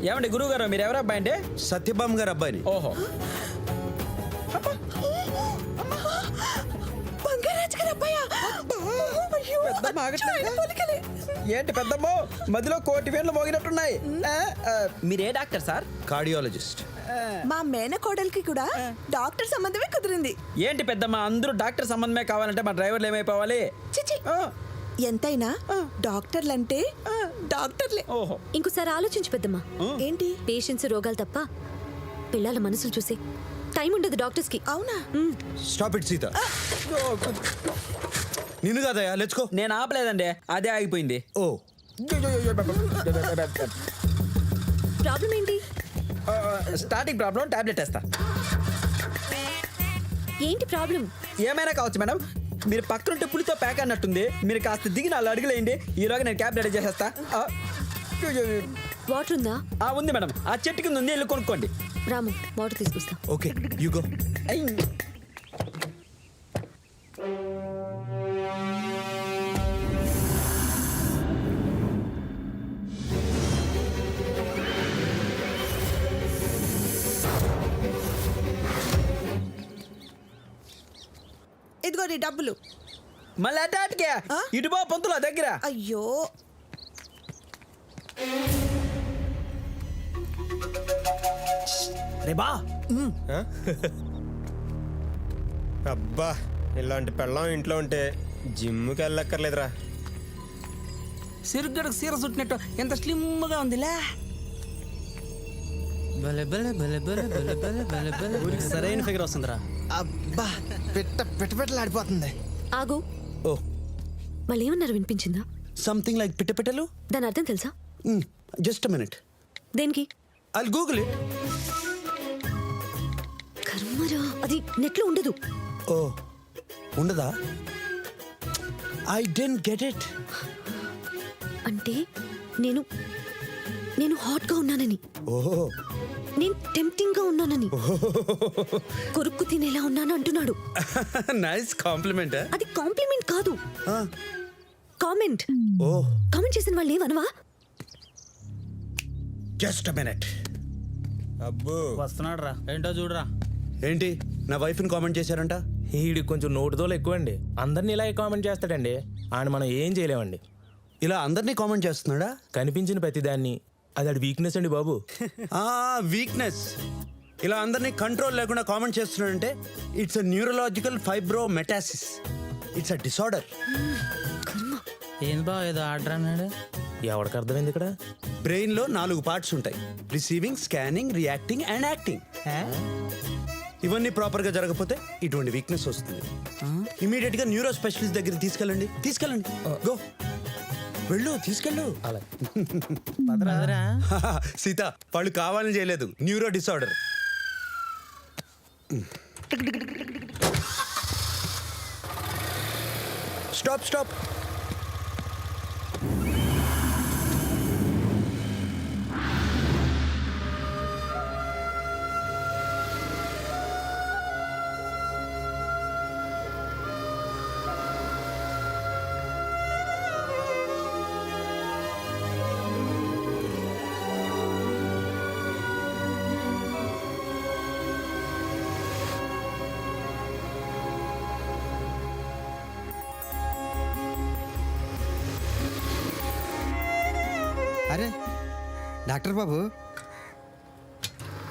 ఏమండి గురువు గారు మీరు ఎవరు అబ్బాయి అండి? సత్యభామ గారు అబ్బాయిని. ఓహో, పెద్దమ్మ ఆగట్లేదా? ఏంటి పెద్దమ్మో మధ్యలో కోటి వేళ్ళు మోగినట్టున్నాయి. మీరే డాక్టర్ సార్? కార్డియాలజిస్ట్. మా మేనకోడలికి కూడా డాక్టర్ సంబంధమే కుదిరింది. ఏంటి పెద్దమ్మ అందరూ డాక్టర్ సంబంధమే కావాలంటే మా డ్రైవర్లు ఏమైపోవాలి? చిచి, ఎంతైనా డాక్టర్లంటే డాక్టర్లే. ఓహో, ఇంకోసారి ఆలోచించు పెద్దమ్మా. ఏంటి? పేషెంట్స్ రోగాలు తప్ప పిల్లల మనసులు చూసి టైం ఉండదు డాక్టర్స్ కి. అవునా? Stop it Sita. నిన్ను కాదయా, లెట్స్ గో. నేను ఆపలేదండి, అదే ఆగిపోయింది. ఓ ప్రాబ్లం ఏంటి? స్టార్టింగ్ ప్రాబ్లం, టాబ్లెట్ వేస్తా. ఏంటి ప్రాబ్లం? ఏమైనా కావచ్చు మేడం, మీరు పక్కనుంటే పులితో ప్యాక్ అన్నట్టుంది. మీరు కాస్త దిగి 4 అడుగులేయండి, ఈలోగా నేను క్యాబ్ రెడీ చేసేస్తా. వాటర్ ఉందా? ఉంది మేడం, ఆ చెట్టు కింద ఉంది, వెళ్ళి కొనుక్కోండి. రాము వాటర్ తీసుకొస్తా. Okay, you go. ఇదిగో నీ డబ్బులు. మళ్ళీ అటాట్కే ఇటు పో పంతుల దగ్గర. అయ్యో, రే బా. అబ్బా, ఇలాంటి పెళ్ళం ఇంట్లో ఉంటే జిమ్కి వెళ్ళక్కర్లేదురా. సిరుగ్గడకు సీర చుట్టినట్టు ఎంత స్లిమ్గా ఉందిలే. సరైన ఫిగర్ వస్తుందిరా. అబ్బా, పెట్టలాడిపోతుంది. ఆగు. ఓ, మళ్ళీ ఏమన్నారు వినిపించిందా? సంథింగ్ లైక్ పిట్టపిట్టలు. దాని అర్థం తెలుసా? జస్ట్ అ మినిట్, దేనికి? I'll Google it. కర్మరా, అది నెట్లో ఉండదు. ఓ, ఉండదా? I don't get it. అంటే నేను హాట్ గా ఉన్నానని, ఓహో, నేను టెంప్టింగ్ గా ఉన్నానని, కొరుక్కు తినేలా ఉన్నాను అంటున్నాడు. Nice compliment. అది కాంప్లిమెంట్ కాదు, కామెంట్. ఓ, కామెంట్ చేసిన వాళ్ళు ఏమనవా? Just a minute. అబ్బో, వస్తున్నాడు రా, ఏంటో చూడరా. ఏంటి, నా వైఫ్ని కామెంట్ చేశారంట? ఈడి కొంచెం నోటుదోలు ఎక్కువండి. అందరిని ఇలాగే కామెంట్ చేస్తాడండి. ఆయన మనం ఏం చేయలేమండి. ఇలా అందరినీ కామెంట్ చేస్తున్నాడా? కనిపించిన ప్రతిదాన్ని. అది ఆడి వీక్నెస్ అండి బాబు. వీక్నెస్. ఇలా అందరినీ కంట్రోల్ లేకుండా కామెంట్ చేస్తున్నాడంటే it's a neurological fibromatosis. It's a disorder. ఏంది బా ఏదో ఆర్డర్ అన్నాడు. ఎవరికి అర్థమైంది ఇక్కడ? బ్రెయిన్ లో 4 పార్ట్స్ ఉంటాయి: receiving, scanning, reacting and acting. ఇవన్నీ ప్రాపర్ గా జరగకపోతే ఇటువంటి వీక్నెస్ వస్తుంది. ఇమీడియట్ గా న్యూరో స్పెషలిస్ట్ దగ్గర తీసుకెళ్ళండి. గో, వెళ్ళు, తీసుకెళ్ళు. సీత, వాళ్ళు కావాలని చేయలేదు, న్యూరో డిసార్డర్. స్టాప్. అరే డాక్టర్ బాబు,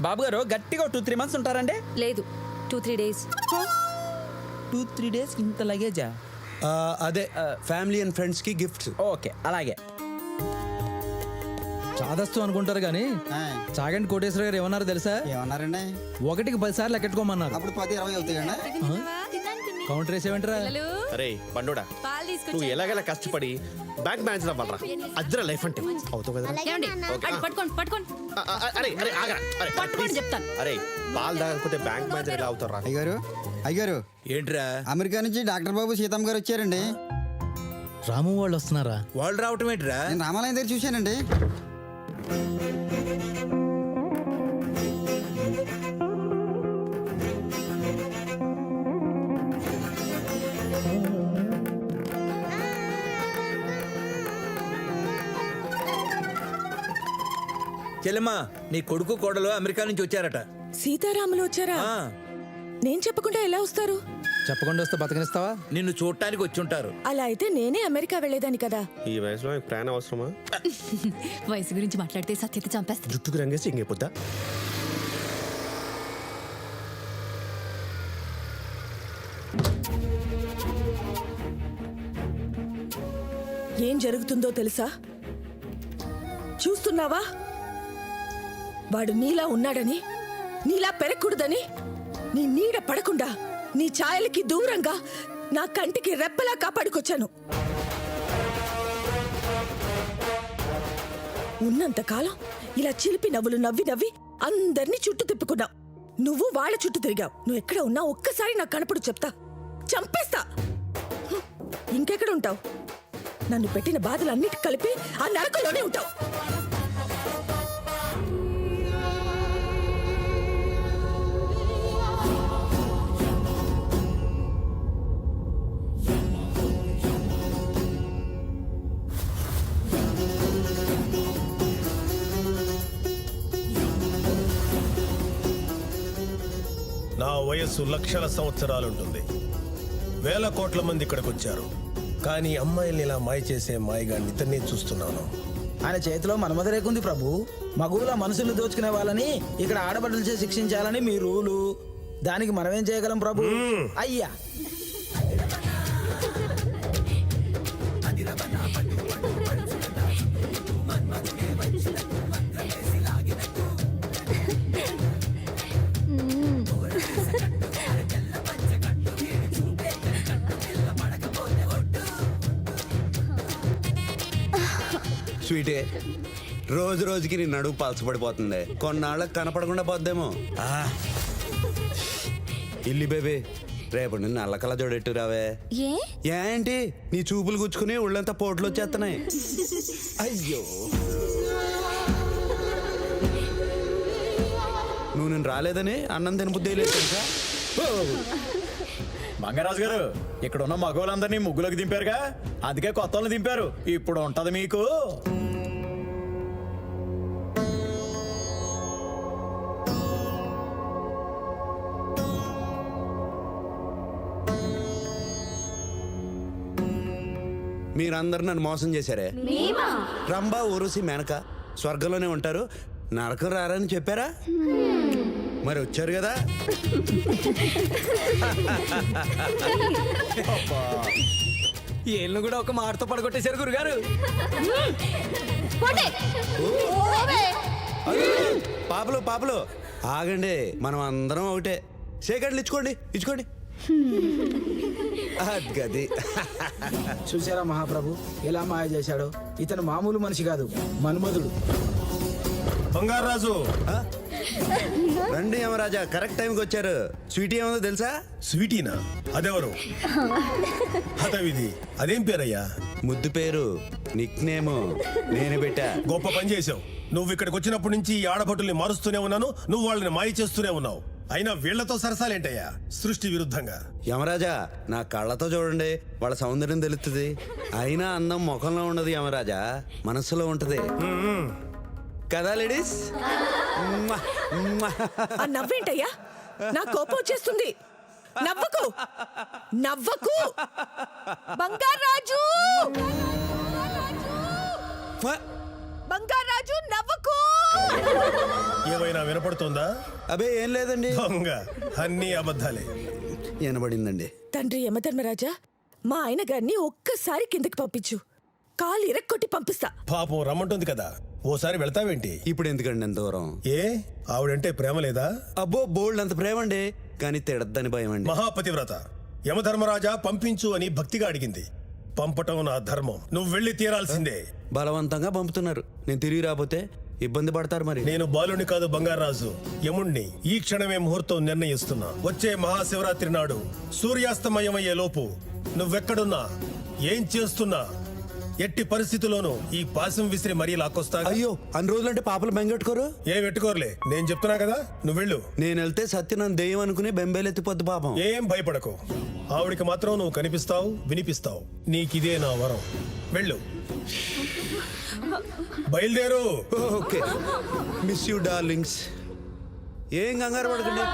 బాబు గారు గట్టిగా 2-3 months ఉంటారండి? లేదు, 2-3 days. 2-3 days ఇంత లగేజా? అదే ఫ్యామిలీ అండ్ ఫ్రెండ్స్ కి గిఫ్ట్స్. ఓకే, అలాగే. చాదస్తు అనుకుంటారు కానీ చాగంటి కోటేశ్వర గారు ఏమన్నారు తెలుసా? ఏమన్నారండి? 1కి 10 సార్లు లెక్కెట్టుకోమన్నారు. అప్పుడు 10-20 అవుతాయండి. కౌంటర్ వేసేమంటారా? అరే బండోడా, నువ్వు ఎలాగైనా కష్టపడి బ్యాంక్ మేనేజర్ అవ్వాలరా. అద్దర లైఫ్ అంటే అవుతావు కదా. అరే ఆగరా. అరే పాలు తాగకపోతే బ్యాంక్ మేనేజర్ ఎలా అవుతారా? అయ్యారు ఏంట్రా? అమెరికా నుంచి డాక్టర్ బాబు సీతమ్మ గారు వచ్చారండి. రాము వాళ్ళు వస్తున్నారా? వాళ్ళు రావటం ఏంట్రా? నేను రామాలయం దగ్గర చూశానండి. చెల్లెమ్మా నీ కొడుకు కోడలు అమెరికా నుంచి వచ్చారట. సీతారాములు వచ్చారా? ఆ, నేను చెప్పకుండా ఎలా వస్తారు? చెప్పకుండా వస్తే బతకనిస్తావా? నిన్ను చూడటానికి వచ్చి ఉంటారు. అలా అయితే నేనే అమెరికా వెళ్ళేదాన్ని కదా. ఈ వయసులో మీకు ప్రాణం అవసరమా? వయసు గురించి మాట్లాడితే సత్యత చంపేస్తా. జుట్టుకు రంగేసి ఇంకైపోద్దా? ఏం జరుగుతుందో తెలుసా? చూస్తున్నావా? వాడు నీలా ఉన్నాడని, నీలా పెరగకూడదని, నీ నీడ పడకుండా నీ ఛాయలకి దూరంగా నా కంటికి రెప్పలా కాపాడుకొచ్చాను. ఉన్నంతకాలం ఇలా చిలిపి నవ్వులు నవ్వి నవ్వి అందరినీ చుట్టూ తిప్పుకున్నావు. నువ్వు వాళ్ళ చుట్టూ తిరిగావు. నువ్వు ఎక్కడ ఉన్నా ఒక్కసారి నాకు కనపడు, చెప్తా, చంపేస్తా. ఇంకెక్కడ ఉంటావు? నన్ను పెట్టిన బాధలన్నిటి కలిపి ఆ నరకంలోనే ఉంటావు. నా వయస్సు లక్షల సంవత్సరాలుంటుంది. వేల కోట్ల మంది ఇక్కడికి వచ్చారు, కానీ అమ్మాయిల్ని ఇలా మాయ చేసే మాయగాన్ని ఇతన్నే చూస్తున్నాను. ఆయన చేతిలో మన్మధరేకుంది ప్రభు. మగువుల మనసులు దోచుకునే వాళ్ళని ఇక్కడ ఆడబడులు చేసి శిక్షించాలని మీ రూలు. దానికి మనమేం చేయగలం ప్రభు? అయ్యా, స్వీటే, రోజు రోజుకి నీ నడువు పలసపడిపోతుంది. కొన్నాళ్ళకి కనపడకుండా పోద్దేమో. ఇల్లి బేబీ, రేపు నిన్ను నల్లకల జోడెట్టు రావే. ఏంటి నీ చూపులు గుచ్చుకుని ఒళ్ళంతా పోట్లు వచ్చేస్తున్నాయి. అయ్యో, నువ్వు నేను రాలేదని అన్నం తినబుద్ధి లేదు తెలుసా? బంగారాజు గారు, ఇక్కడ ఉన్న మగవాళ్ళందరినీ ముగ్గులోకి దింపారుగా, అందుకే కొత్త వాళ్ళని దింపారు. ఇప్పుడు ఉంటది మీకు. మీరందరూ నన్ను మోసం చేశారే. రంభా, ఊరుసి, మేనక స్వర్గంలోనే ఉంటారు, నరకం రారని చెప్పారా? మరి వచ్చారు కదా. ఏళ్ళు కూడా ఒక మాటతో పడగొట్టేశారు గురుగారు. పాపలు పాపలు ఆగండి, మనం అందరం ఒకటే. సేకట్లు ఇచ్చుకోండి, ఇచ్చుకోండి. గది చూసారా మహాప్రభు ఎలా మాయ చేశాడో? ఇతను మామూలు మనిషి కాదు, మన్మధుడు. బంగారాజు, రండి యమరాజా, కరెక్ట్ టైంకి వచ్చారు. స్వీటీ ఏముందో తెలుసా? స్వీటీనా? అదెవరు? హతవిధి, అదేం పేరయ్యా? ముద్దు పేరు, నిక్ నేము నేను పెట్టా. గొప్ప పని చేసావు. నువ్వు ఇక్కడికి వచ్చినప్పటి నుంచి ఈ ఆడభటుల్ని మారుస్తూనే ఉన్నాను, నువ్వు వాళ్ళని మాయ చేస్తూనే ఉన్నావు. అయినా వీళ్లతో సరసాలేంటయ్యా, సృష్టి విరుద్ధంగా. యమరాజా, నా కళ్ళతో చూడండి, వాళ్ళ సౌందర్యం తెలుస్తుంది. అయినా అందం ముఖంలో ఉండదు యమరాజా, మనసులో ఉంటది కదా లేడీస్? ఆ నవ్వేంటయ్యా? నా కోపం వచ్చేస్తుంది. నవ్వకు, నవ్వకు. బంగారాజు, బంగారాజు, నవ్వకు. ఏమైనా వినపడుతోందా? అబే ఏం లేదండి. దొంగ, అన్నీ అబద్ధాలే. వినబడిందండి. తండ్రి యమధర్మరాజా, మా ఆయన గారిని ఒక్కసారి కిందకి పంపించు, కాలు ఇరక్కొట్టి పంపిస్తా. పాపం రమ్మంటుంది కదా, ఓసారి వెళ్తావేంటి? ఇప్పుడు ఎందుకండి ఎంత దూరం? ఏ ఆవిడంటే ప్రేమ లేదా? అబ్బో, బోల్డ్ అంత ప్రేమ అండి, కానీ తిడద్దని భయం అండి. మహాపతివ్రత యమధర్మరాజా పంపించు అని భక్తిగా అడిగింది. పంపటం నా ధర్మం, నువ్వు వెళ్ళి తీరాల్సిందే. బలవంతంగా పంపుతున్నారు, నేను తిరిగి రాబోతే ఇబ్బంది పడతారు. మరి నేను బాలుని కాదు బంగారాజు, యముణ్ణి. ఈ క్షణమే ముహూర్తం నిర్ణయిస్తున్నా. వచ్చే మహాశివరాత్రి నాడు సూర్యాస్తమయమయ్యే లోపు నువ్వెక్కడున్నా, ఏం చేస్తున్నా ఎట్టి పరిస్థితుల్లోనూ ఈ పాసం విసిరి మరీ లాక్కొస్తా. అయ్యో అన్ని రోజులంటే పాపలు బెంగెట్టుకోరు. ఏం పెట్టుకోరులే, నేను చెప్తున్నా కదా, నువ్వు వెళ్ళు. నేను వెళ్తే సత్య నన్ను దెయ్యం అనుకుని బెంబేలెత్తిపోద్ది పాపం. ఏం భయపడకు, ఆవిడికి మాత్రం నువ్వు కనిపిస్తావు, వినిపిస్తావు. నీకిదే నా వరం. వెళ్ళు, బయలుదేరు. Okay miss you darlings. ఏం కంగారు పడకండి.